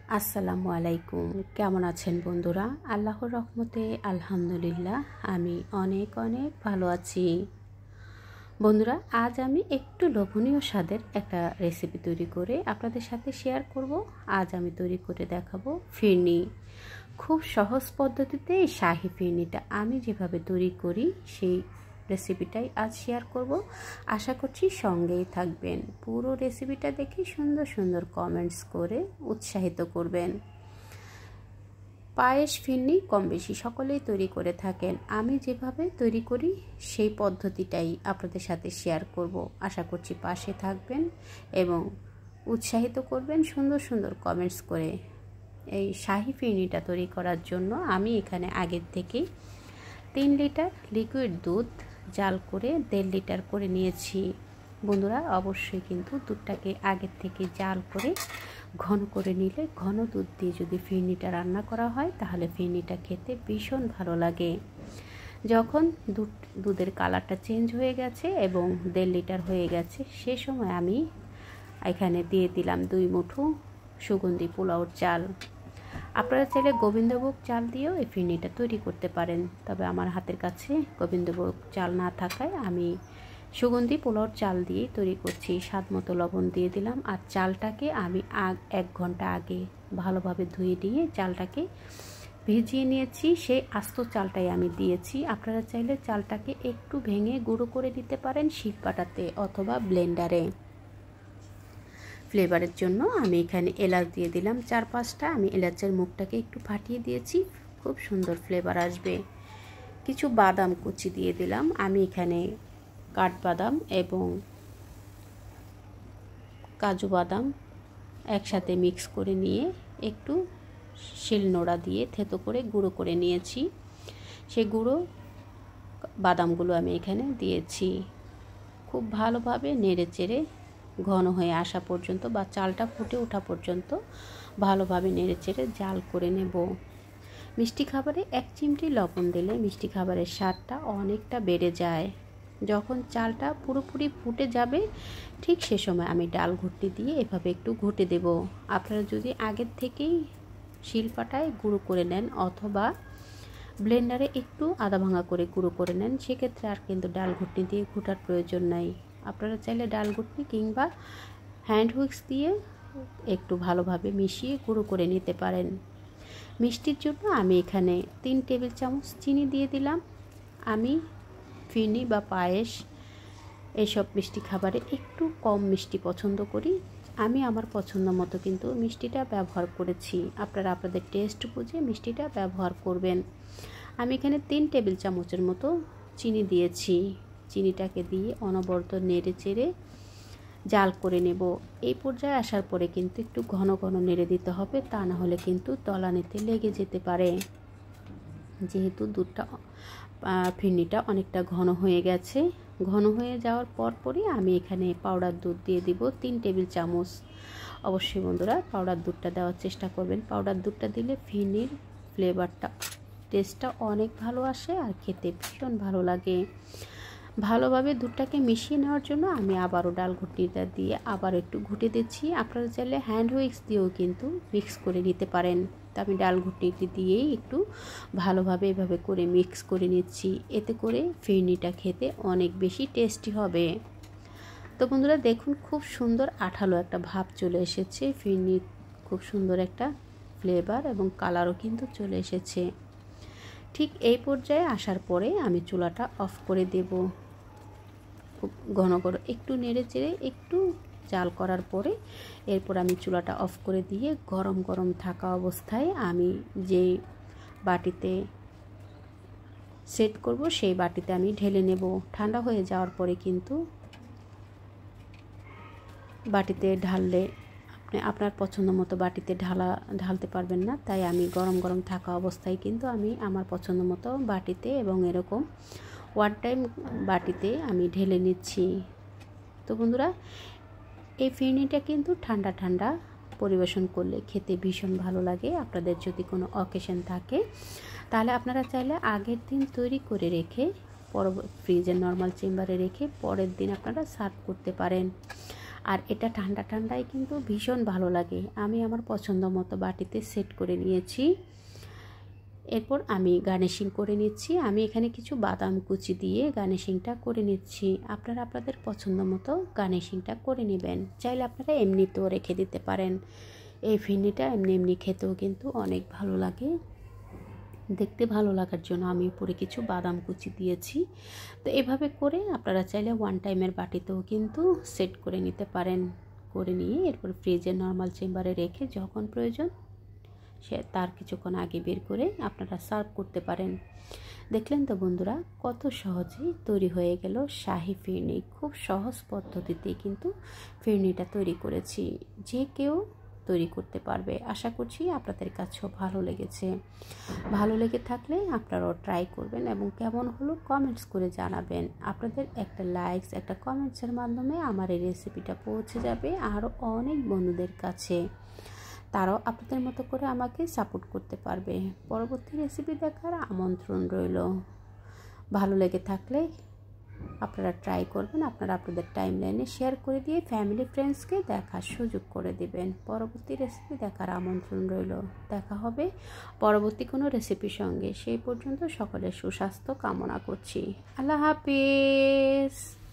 আসসালামু আলাইকুম। কেমন আছেন বন্ধুরা? আল্লাহর রহমতে আলহামদুলিল্লাহ আমি অনেক ভালো আছি। বন্ধুরা, আজ আমি একটু লোভনীয় স্বাদের একটা রেসিপি তৈরি করে আপনাদের সাথে শেয়ার করব। আজ আমি তৈরি করে দেখাবো ফিরনি। খুব সহজ পদ্ধতিতে এই শাহী ফিরনিটা আমি যেভাবে তৈরি করি সেই রেসিপিটাই আজ শেয়ার করব। আশা করছি সঙ্গেই থাকবেন। পুরো রেসিপিটা দেখে সুন্দর কমেন্টস করে উৎসাহিত করবেন। পায়েস ফিরনি কম বেশি সকলেই তৈরি করে থাকেন। আমি যেভাবে তৈরি করি সেই পদ্ধতিটাই আপনাদের সাথে শেয়ার করব। আশা করছি পাশে থাকবেন এবং উৎসাহিত করবেন সুন্দর কমেন্টস করে। এই শাহী ফিরনিটা তৈরি করার জন্য আমি এখানে আগের থেকে 3 লিটার লিকুইড দুধ জাল করে 1.5 লিটার করে নিয়েছি। বন্ধুরা, অবশ্যই কিন্তু দুধটাকে আগের থেকে জাল করে ঘন করে নিলে, ঘন দুধ দিয়ে যদি ফিরনিটা রান্না করা হয় তাহলে ফিরনিটা খেতে ভীষণ ভালো লাগে। যখন দুধের কালারটা চেঞ্জ হয়ে গেছে এবং 1.5 লিটার হয়ে গেছে, সে সময় আমি এখানে দিয়ে দিলাম 2 মুঠো সুগন্ধি পোলাওর চাল। আপনারা চাইলে গোবিন্দভোগ চাল দিয়েও এই ফিরনিটা তৈরি করতে পারেন, তবে আমার হাতের কাছে গোবিন্দভোগ চাল না থাকায় আমি সুগন্ধি পোলাওর চাল দিয়েই তৈরি করছি। স্বাদ মতো লবণ দিয়ে দিলাম। আর চালটাকে আমি 1 ঘন্টা আগে ভালোভাবে ধুয়ে নিয়ে চালটাকে ভিজিয়ে নিয়েছি। সেই আস্ত চালটাই আমি দিয়েছি। আপনারা চাইলে চালটাকে একটু ভেঙে গুঁড়ো করে দিতে পারেন শিলপাটাতে অথবা ব্লেন্ডারে। ফ্লেভারের জন্য আমি এখানে এলাচ দিয়ে দিলাম 4-5টা। আমি এলাচের মুখটাকে একটু ফাটিয়ে দিয়েছি, খুব সুন্দর ফ্লেভার আসবে। কিছু বাদাম কুচি দিয়ে দিলাম। আমি এখানে কাঠবাদাম এবং কাজু বাদাম একসাথে মিক্স করে নিয়ে একটু শিলনোড়া দিয়ে থেতো করে গুঁড়ো করে নিয়েছি। সেই গুঁড়ো বাদামগুলো আমি এখানে দিয়েছি। খুব ভালোভাবে নেড়ে চেড়ে ঘন হয়ে আসা পর্যন্ত বা চালটা ফুটে ওঠা পর্যন্ত ভালোভাবে নেড়ে চেড়ে জাল করে নেব। মিষ্টি খাবারে 1 চিমটি লবণ দিলে মিষ্টি খাবারের স্বাদটা অনেকটা বেড়ে যায়। যখন চালটা পুরোপুরি ফুটে যাবে ঠিক সে সময় আমি ডাল ঘুটনি দিয়ে এভাবে একটু ঘুটে দেব। আপনারা যদি আগের থেকেই শিলপাটায় গুঁড়ো করে নেন অথবা ব্লেন্ডারে একটু আদা ভাঙা করে গুঁড়ো করে নেন, সেক্ষেত্রে আর কিন্তু ডাল ঘুটনি দিয়ে ঘুটার প্রয়োজন নাই। আপনারা চাইলে ডাল ঘুটনি কিংবা হ্যান্ড হুইক্স দিয়ে একটু ভালোভাবে মিশিয়ে গুঁড়ো করে নিতে পারেন। মিষ্টির জন্য আমি এখানে 3 টেবিল চামচ চিনি দিয়ে দিলাম। আমি ফিরনি বা পায়েস এইসব মিষ্টি খাবারে একটু কম মিষ্টি পছন্দ করি। আমি আমার পছন্দ মতো কিন্তু মিষ্টিটা ব্যবহার করেছি। আপনারা আপনাদের টেস্ট বুঝে মিষ্টিটা ব্যবহার করবেন। আমি এখানে 3 টেবিল চামচের মতো চিনি দিয়েছি। চিনিটাকে দিয়ে অনবরত নেড়ে চেড়ে জাল করে নেব। এই পর্যায়ে আসার পরে কিন্তু একটু ঘন নেড়ে দিতে হবে, তা না হলে কিন্তু তলানিতে লেগে যেতে পারে। যেহেতু ফিরনিটা অনেকটা ঘন হয়ে গেছে, ঘন হয়ে যাওয়ার পরই আমি এখানে পাউডার দুধ দিয়ে দিব 3 টেবিল চামচ। অবশ্যই বন্ধুরা পাউডার দুধটা দেওয়ার চেষ্টা করবেন। পাউডার দুধটা দিলে ফিরনির ফ্লেভারটা টেস্টটা অনেক ভালো আসে আর খেতে ভীষণ ভালো লাগে। ভালোভাবে দুধটাকে মিশিয়ে নেওয়ার জন্য আমি আবারও ডাল ঘুটনিটা দিয়ে আবার একটু ঘুটে দিচ্ছি। আপনারা চাইলে হ্যান্ড হুইক্স দিয়েও কিন্তু মিক্স করে নিতে পারেন। তো আমি ডাল ঘুটনিটি দিয়েই একটু ভালোভাবে এভাবে করে মিক্স করে নিচ্ছি। এতে করে ফিরনিটা খেতে অনেক বেশি টেস্টি হবে। তো বন্ধুরা দেখুন, খুব সুন্দর আঠালো একটা ভাব চলে এসেছে। ফিরনির খুব সুন্দর একটা ফ্লেভার এবং কালারও কিন্তু চলে এসেছে। ঠিক এই পর্যায়ে আসার পরে আমি চুলাটা অফ করে দেব। খুব ঘন একটু নেড়ে চেড়ে একটু জাল করার পরে এরপর আমি চুলাটা অফ করে দিয়ে গরম থাকা অবস্থায় আমি যে বাটিতে সেট করব সেই বাটিতে আমি ঢেলে নেব। ঠান্ডা হয়ে যাওয়ার পরে কিন্তু বাটিতে ঢাললে আপনি আপনার পছন্দ মতো বাটিতে ঢালতে পারবেন না, তাই আমি গরম থাকা অবস্থায় কিন্তু আমি আমার পছন্দ মতো বাটিতে এবং এরকম 1 টাইম বাটিতে আমি ঢেলে নিচ্ছি। তো বন্ধুরা, এই ফিরনিটা কিন্তু ঠান্ডা পরিবেশন করলে খেতে ভীষণ ভালো লাগে। আপনাদের যদি কোনো অকেশন থাকে তাহলে আপনারা চাইলে আগের দিন তৈরি করে রেখে ফ্রিজের নর্মাল চেম্বারে রেখে পরের দিন আপনারা সার্ভ করতে পারেন। আর এটা ঠান্ডা ঠান্ডায় কিন্তু ভীষণ ভালো লাগে। আমি আমার পছন্দ মতো বাটিতে সেট করে নিয়েছি। এরপর আমি গার্নিশিং করে নিচ্ছি। আমি এখানে কিছু বাদাম কুচি দিয়ে গার্নিশিংটা করে নিচ্ছি। আপনারা আপনাদের পছন্দ মতো গার্নিশিংটা করে নেবেন। চাইলে আপনারা এমনিতেও রেখে দিতে পারেন। এই ফিরনিটা এমনি খেতেও কিন্তু অনেক ভালো লাগে। দেখতে ভালো লাগার জন্য আমি উপরে কিছু বাদাম কুচি দিয়েছি। তো এভাবে করে আপনারা চাইলে ওয়ান টাইমের বাটিতেও কিন্তু সেট করে নিতে পারেন। করে নিয়ে এরপর ফ্রিজে নর্মাল চেম্বারে রেখে যখন প্রয়োজন সে তার কিছুক্ষণ আগে বের করে আপনারা সার্ভ করতে পারেন। দেখলেন তো বন্ধুরা, কত সহজেই তৈরি হয়ে গেল শাহী ফিরনি। খুব সহজ পদ্ধতিতে কিন্তু ফিরনিটা তৈরি করেছি। যে কেউ তৈরি করতে পারবে। আশা করছি আপনাদের কাছেও ভালো লেগেছে। ভালো লেগে থাকলে আপনারাও ট্রাই করবেন এবং কেমন হলো কমেন্টস করে জানাবেন। আপনাদের একটা লাইকস, একটা কমেন্টসের মাধ্যমে আমার এই রেসিপিটা পৌঁছে যাবে আরও অনেক বন্ধুদের কাছে। তারাও আপনাদের মতো করে আমাকে সাপোর্ট করতে পারবে। পরবর্তী রেসিপি দেখার আমন্ত্রণ রইল। ভালো লেগে থাকলে আপনারা ট্রাই করবেন। আপনারা আপনাদের টাইমলাইনে শেয়ার করে দিয়ে ফ্যামিলি ফ্রেন্ডসকে দেখার সুযোগ করে দিবেন। পরবর্তী রেসিপি দেখার আমন্ত্রণ রইল। দেখা হবে পরবর্তী কোনো রেসিপির সঙ্গে। সেই পর্যন্ত সকলের সুস্বাস্থ্য কামনা করছি। আল্লাহ হাফেজ।